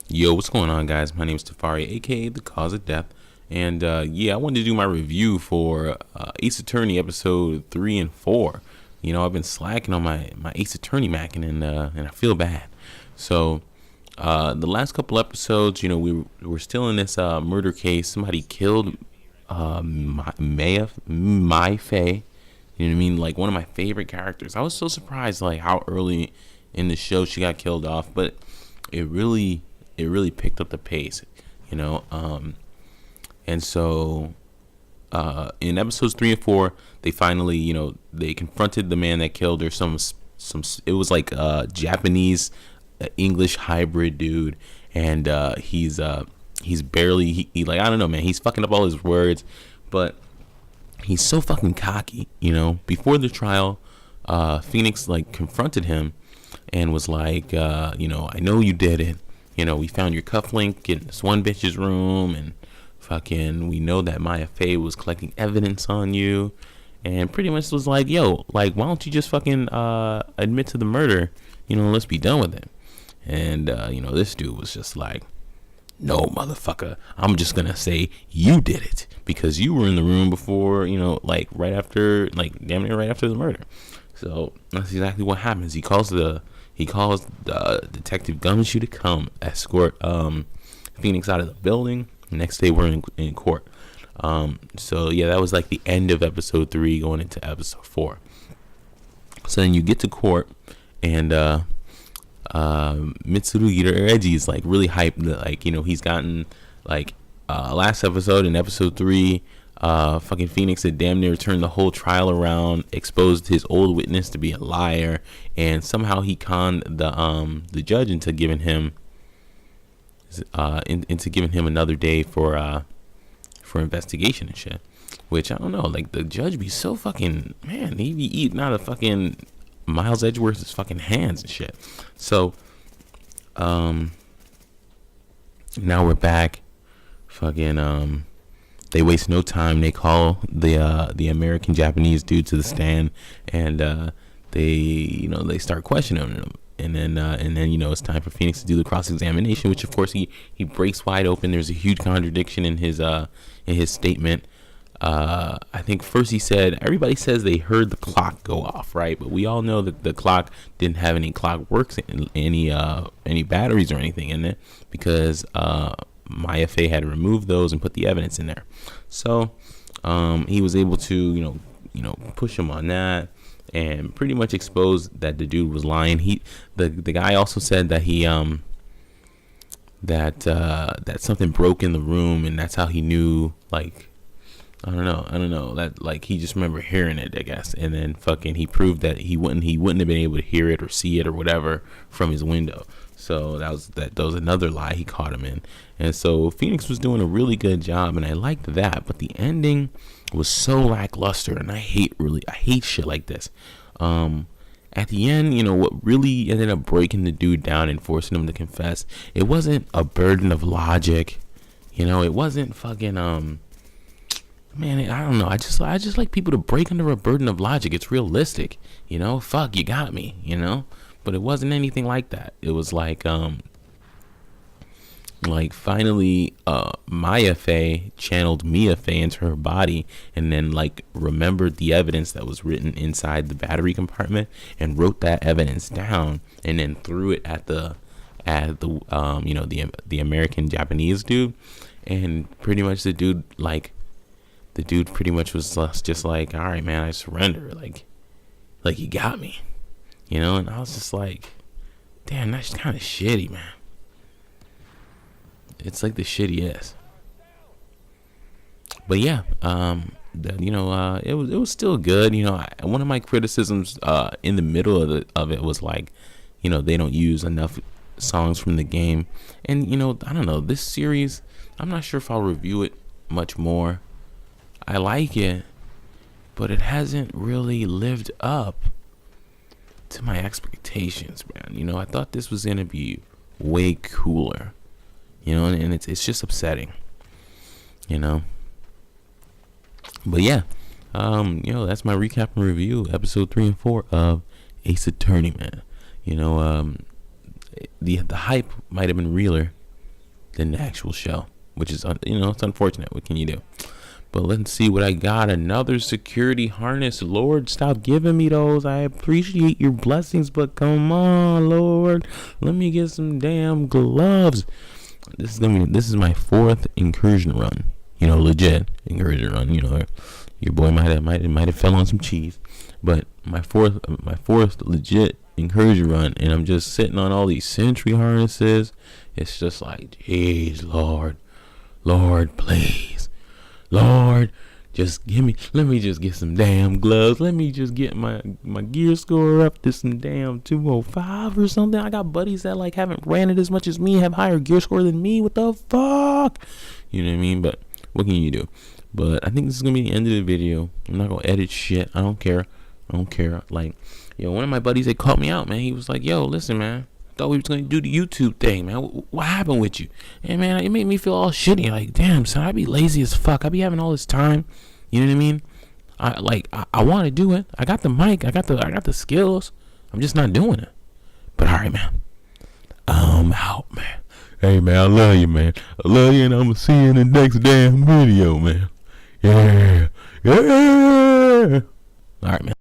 Yo, what's going on, guys? My name is Tafari, aka The Cause of Death, and I wanted to do my review for Ace Attorney episode 3 and 4. I've been slacking on my Ace Attorney macking, and I feel bad. So, the last couple episodes, we were still in this murder case. Somebody killed Mai Fei. You know what I mean? Like one of my favorite characters. I was so surprised, like how early in the show she got killed off, but it really picked up the pace, you know. And so in episodes 3 and 4, they finally, they confronted the man that killed her. Some it was like a Japanese English hybrid dude, and he's barely he like, I don't know, man. He's fucking up all his words, but he's so fucking cocky, Before the trial, Phoenix like confronted him and was like, I know you did it. We found your cufflink in this one bitch's room, and fucking, we know that Maya Fey was collecting evidence on you, and pretty much was like, yo, like, why don't you just fucking admit to the murder? Let's be done with it. And this dude was just like, no, motherfucker, I'm just gonna say you did it because you were in the room before, like right after, like damn near right after the murder. So that's exactly what happens. He calls the Detective Gumshoe to come escort Phoenix out of the building. Next day we're in court. So yeah, that was like the end of episode 3 going into episode 4. So then you get to court, and Mitsurugi Reggie is like really hyped. Like, he's gotten like last episode in episode 3, fucking Phoenix had damn near turned the whole trial around, exposed his old witness to be a liar, and somehow he conned the judge into giving him another day for investigation and shit. Which I don't know, like the judge be so fucking, man, he be eating out of fucking Miles Edgeworth's fucking hands and shit. So now we're back. Fucking they waste no time. They call the American Japanese dude to the stand, and they start questioning him. And then it's time for Phoenix to do the cross examination, which of course he breaks wide open. There's a huge contradiction in his statement. I think first he said everybody says they heard the clock go off, right? But we all know that the clock didn't have any clockworks, any batteries or anything in it, because Maya Fey had removed those and put the evidence in there. So he was able to push him on that and pretty much expose that the dude was lying. The guy also said that he that something broke in the room, and that's how he knew, like, I don't know that, like, he just remember hearing it, I guess. And then fucking he proved that he wouldn't have been able to hear it or see it or whatever from his window. So that was another lie he caught him in. And so Phoenix was doing a really good job, and I liked that, but the ending was so lackluster, and I hate shit like this. At the end, what really ended up breaking the dude down and forcing him to confess, it wasn't a burden of logic. It wasn't fucking man, I don't know. I just like people to break under a burden of logic. It's realistic, Fuck, you got me, But it wasn't anything like that. It was like finally, Maya Fey channeled Mia Fey into her body, and then like remembered the evidence that was written inside the battery compartment, and wrote that evidence down, and then threw it at the American Japanese dude, and pretty much the dude pretty much was just like, all right, man, I surrender, like you got me, and I was just like, damn, that's kind of shitty, man. It's like the shittiest. But yeah, it was still good. One of my criticisms in the middle of it was like, they don't use enough songs from the game, and I don't know, this series, I'm not sure if I'll review it much more. I like it, but it hasn't really lived up to my expectations, man. I thought this was gonna be way cooler, and it's just upsetting, But yeah, that's my recap and review, episode 3 and 4 of Ace Attorney, man. The hype might have been realer than the actual show, which is, it's unfortunate. What can you do? But let's see what I got. Another security harness. Lord, stop giving me those. I appreciate your blessings, but come on, Lord. Let me get some damn gloves. This is my 4th incursion run. Legit incursion run. Your boy might have fell on some cheese. But my fourth legit incursion run, and I'm just sitting on all these sentry harnesses. It's just like, jeez, Lord, please. Lord, let me just get some damn gloves. Let me just get my gear score up to some damn 205 or something. I got buddies that haven't ran it as much as me, have higher gear score than me. What the fuck? You know what I mean? But what can you do? But I think this is gonna be the end of the video. I'm not gonna edit shit. I don't care. One of my buddies, they called me out, man. He was like, yo, listen, man, thought we was gonna do the YouTube thing, man. What happened with you? And man, it made me feel all shitty. Like, damn, son, I be lazy as fuck. I be having all this time. You know what I mean? I want to do it. I got the mic. I got the skills. I'm just not doing it. But all right, man. I'm out, man. Hey, man, I love you, man. I love you, and I'm gonna see you in the next damn video, man. Yeah. All right, man.